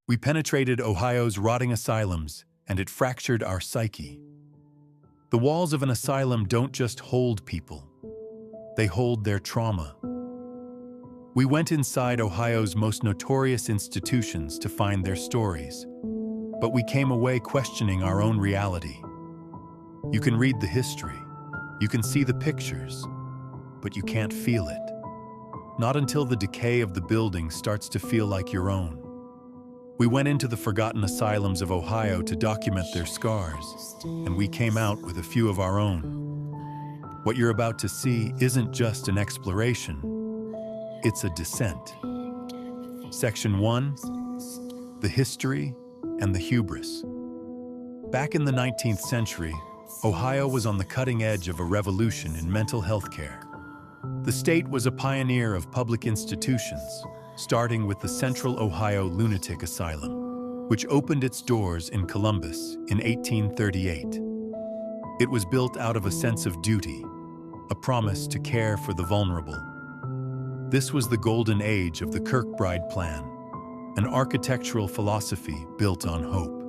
We penetrated Ohio's rotting asylums, and it fractured our psyche. The walls of an asylum don't just hold people, they hold their trauma. We went inside Ohio's most notorious institutions to find their stories, but we came away questioning our own reality. You can read the history, you can see the pictures, but you can't feel it. Not until the decay of the building starts to feel like your own. We went into the forgotten asylums of Ohio to document their scars, and we came out with a few of our own. What you're about to see isn't just an exploration, it's a descent. Section 1, the history and the hubris. Back in the 19th century, Ohio was on the cutting edge of a revolution in mental health care. The state was a pioneer of public institutions, starting with the Central Ohio Lunatic Asylum, which opened its doors in Columbus in 1838. It was built out of a sense of duty, a promise to care for the vulnerable. This was the golden age of the Kirkbride Plan, an architectural philosophy built on hope.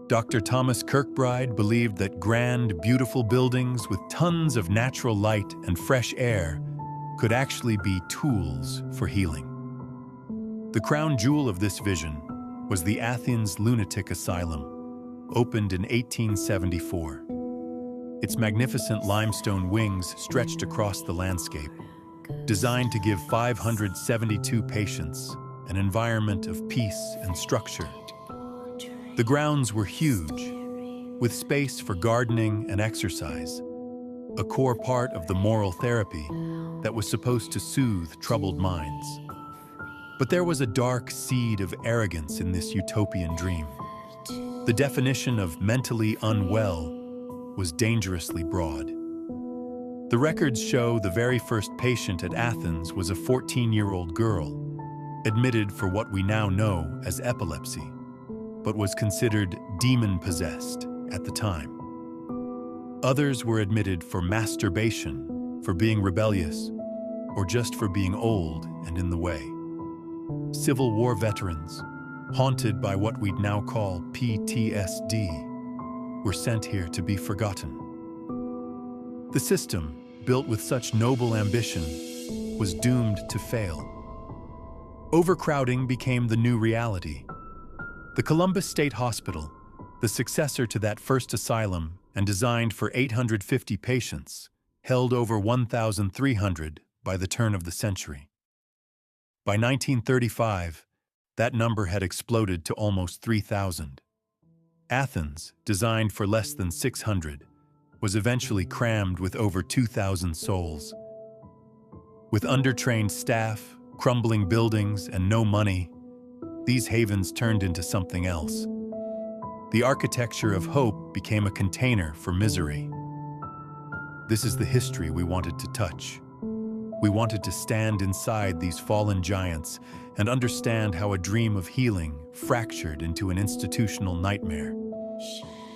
Dr. Thomas Kirkbride believed that grand, beautiful buildings with tons of natural light and fresh air could actually be tools for healing. The crown jewel of this vision was the Athens Lunatic Asylum, opened in 1874. Its magnificent limestone wings stretched across the landscape, designed to give 572 patients an environment of peace and structure. The grounds were huge, with space for gardening and exercise, a core part of the moral therapy that was supposed to soothe troubled minds. But there was a dark seed of arrogance in this utopian dream. The definition of mentally unwell was dangerously broad. The records show the very first patient at Athens was a 14-year-old girl, admitted for what we now know as epilepsy, but was considered demon-possessed at the time. Others were admitted for masturbation, for being rebellious, or just for being old and in the way. Civil War veterans, haunted by what we'd now call PTSD, were sent here to be forgotten. The system, built with such noble ambition, was doomed to fail. Overcrowding became the new reality. The Columbus State Hospital, the successor to that first asylum and designed for 850 patients, held over 1,300 by the turn of the century. By 1935, that number had exploded to almost 3,000. Athens, designed for less than 600, was eventually crammed with over 2,000 souls. With undertrained staff, crumbling buildings, and no money, these havens turned into something else. The architecture of hope became a container for misery. This is the history we wanted to touch. We wanted to stand inside these fallen giants and understand how a dream of healing fractured into an institutional nightmare.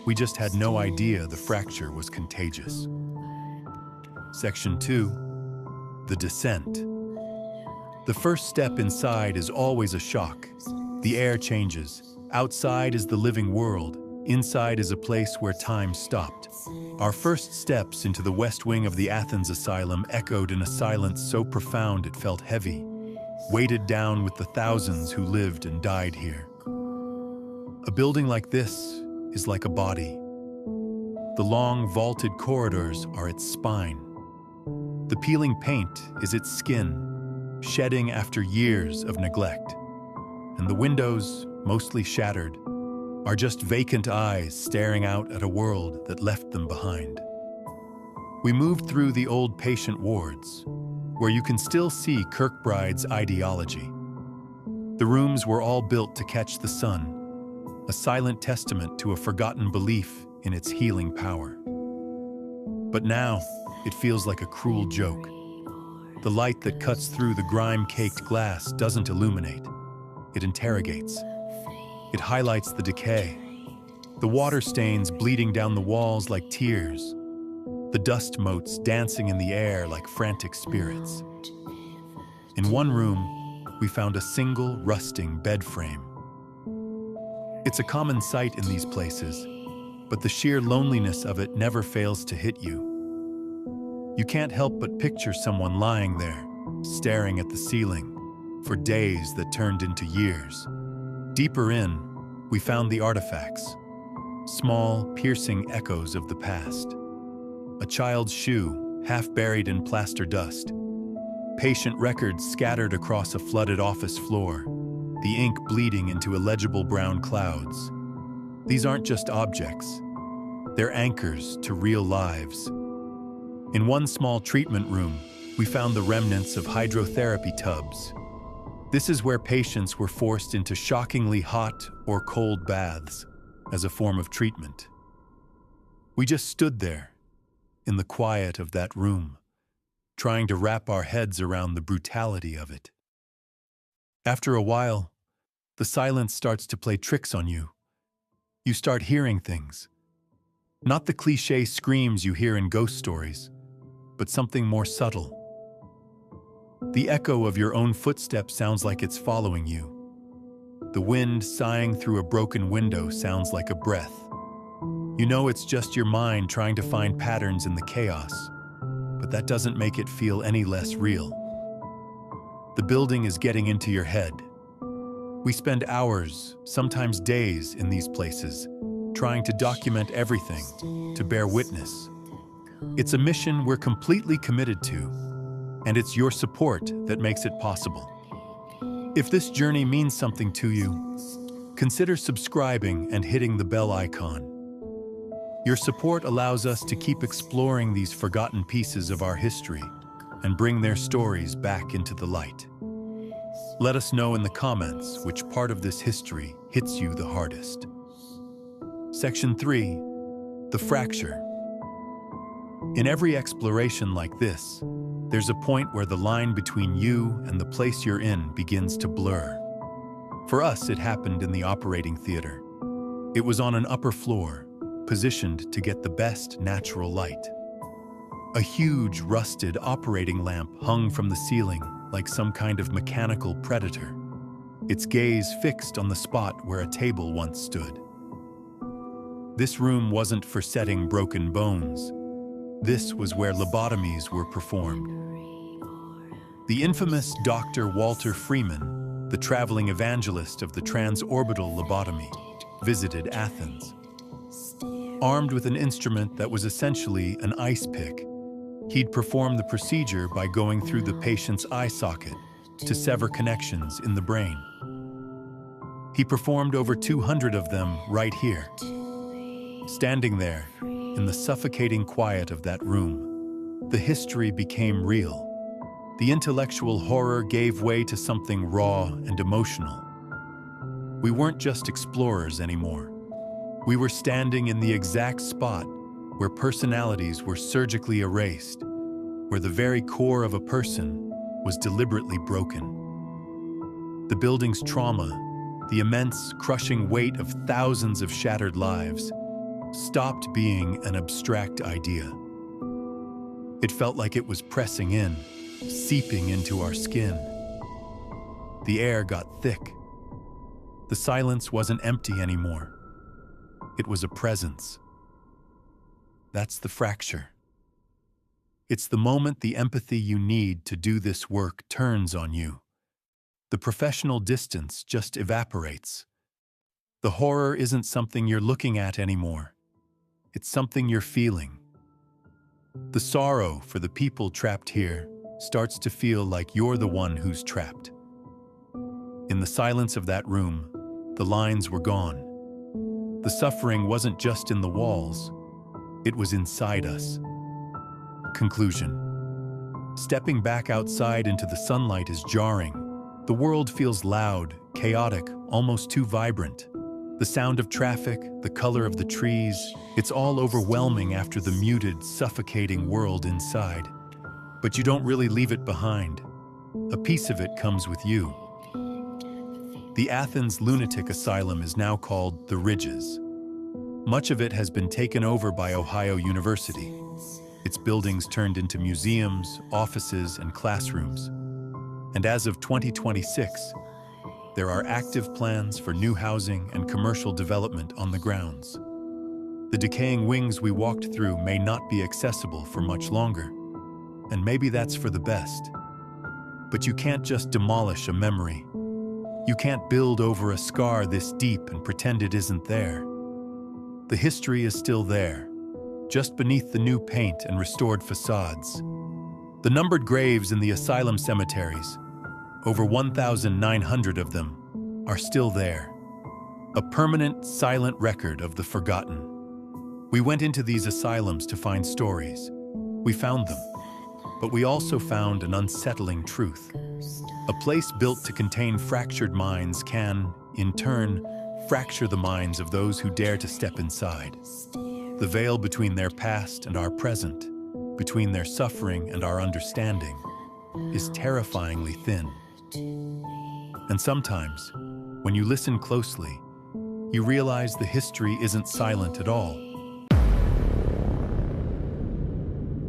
We just had no idea the fracture was contagious. Section 2, the descent. The first step inside is always a shock. The air changes. Outside is the living world. Inside is a place where time stopped. Our first steps into the west wing of the Athens Asylum echoed in a silence so profound it felt heavy, weighted down with the thousands who lived and died here. A building like this is like a body. The long, vaulted corridors are its spine. The peeling paint is its skin, shedding after years of neglect. And the windows, mostly shattered, are just vacant eyes staring out at a world that left them behind. We moved through the old patient wards, where you can still see Kirkbride's ideology. The rooms were all built to catch the sun, a silent testament to a forgotten belief in its healing power. But now, it feels like a cruel joke. The light that cuts through the grime-caked glass doesn't illuminate. It interrogates. It highlights the decay. The water stains bleeding down the walls like tears. The dust motes dancing in the air like frantic spirits. In one room, we found a single rusting bed frame. It's a common sight in these places, but the sheer loneliness of it never fails to hit you. You can't help but picture someone lying there, staring at the ceiling, for days that turned into years. Deeper in, we found the artifacts, small, piercing echoes of the past. A child's shoe, half buried in plaster dust. Patient records scattered across a flooded office floor, the ink bleeding into illegible brown clouds. These aren't just objects. They're anchors to real lives. In one small treatment room, we found the remnants of hydrotherapy tubs. This is where patients were forced into shockingly hot or cold baths as a form of treatment. We just stood there, in the quiet of that room, trying to wrap our heads around the brutality of it. After a while, the silence starts to play tricks on you. You start hearing things. Not the cliché screams you hear in ghost stories, but something more subtle. The echo of your own footsteps sounds like it's following you. The wind sighing through a broken window sounds like a breath. You know it's just your mind trying to find patterns in the chaos, but that doesn't make it feel any less real. The building is getting into your head. We spend hours, sometimes days, in these places, trying to document everything, to bear witness. It's a mission we're completely committed to, and it's your support that makes it possible. If this journey means something to you, consider subscribing and hitting the bell icon. Your support allows us to keep exploring these forgotten pieces of our history and bring their stories back into the light. Let us know in the comments which part of this history hits you the hardest. Section 3. The Fracture. In every exploration like this, there's a point where the line between you and the place you're in begins to blur. For us, it happened in the operating theater. It was on an upper floor, positioned to get the best natural light. A huge, rusted operating lamp hung from the ceiling like some kind of mechanical predator, its gaze fixed on the spot where a table once stood. This room wasn't for setting broken bones. This was where lobotomies were performed. The infamous Dr. Walter Freeman, the traveling evangelist of the transorbital lobotomy, visited Athens. Armed with an instrument that was essentially an ice pick, he'd perform the procedure by going through the patient's eye socket to sever connections in the brain. He performed over 200 of them right here. Standing there, in the suffocating quiet of that room, the history became real. The intellectual horror gave way to something raw and emotional. We weren't just explorers anymore. We were standing in the exact spot where personalities were surgically erased, where the very core of a person was deliberately broken. The building's trauma, the immense, crushing weight of thousands of shattered lives, stopped being an abstract idea. It felt like it was pressing in, seeping into our skin. The air got thick. The silence wasn't empty anymore. It was a presence. That's the fracture. It's the moment the empathy you need to do this work turns on you. The professional distance just evaporates. The horror isn't something you're looking at anymore. It's something you're feeling. The sorrow for the people trapped here starts to feel like you're the one who's trapped. In the silence of that room, the lines were gone. The suffering wasn't just in the walls, it was inside us. Conclusion. Stepping back outside into the sunlight is jarring. The world feels loud, chaotic, almost too vibrant. The sound of traffic, the color of the trees, it's all overwhelming after the muted, suffocating world inside. But you don't really leave it behind. A piece of it comes with you. The Athens lunatic asylum is now called The Ridges. Much of it has been taken over by Ohio University. Its buildings turned into museums, offices, and classrooms. And as of 2026, There are active plans for new housing and commercial development on the grounds. The decaying wings we walked through may not be accessible for much longer, and maybe that's for the best. But you can't just demolish a memory. You can't build over a scar this deep and pretend it isn't there. The history is still there, just beneath the new paint and restored facades. The numbered graves in the asylum cemeteries, over 1,900 of them, are still there. A permanent, silent record of the forgotten. We went into these asylums to find stories. We found them. But we also found an unsettling truth. A place built to contain fractured minds can, in turn, fracture the minds of those who dare to step inside. The veil between their past and our present, between their suffering and our understanding, is terrifyingly thin. And sometimes, when you listen closely, you realize the history isn't silent at all.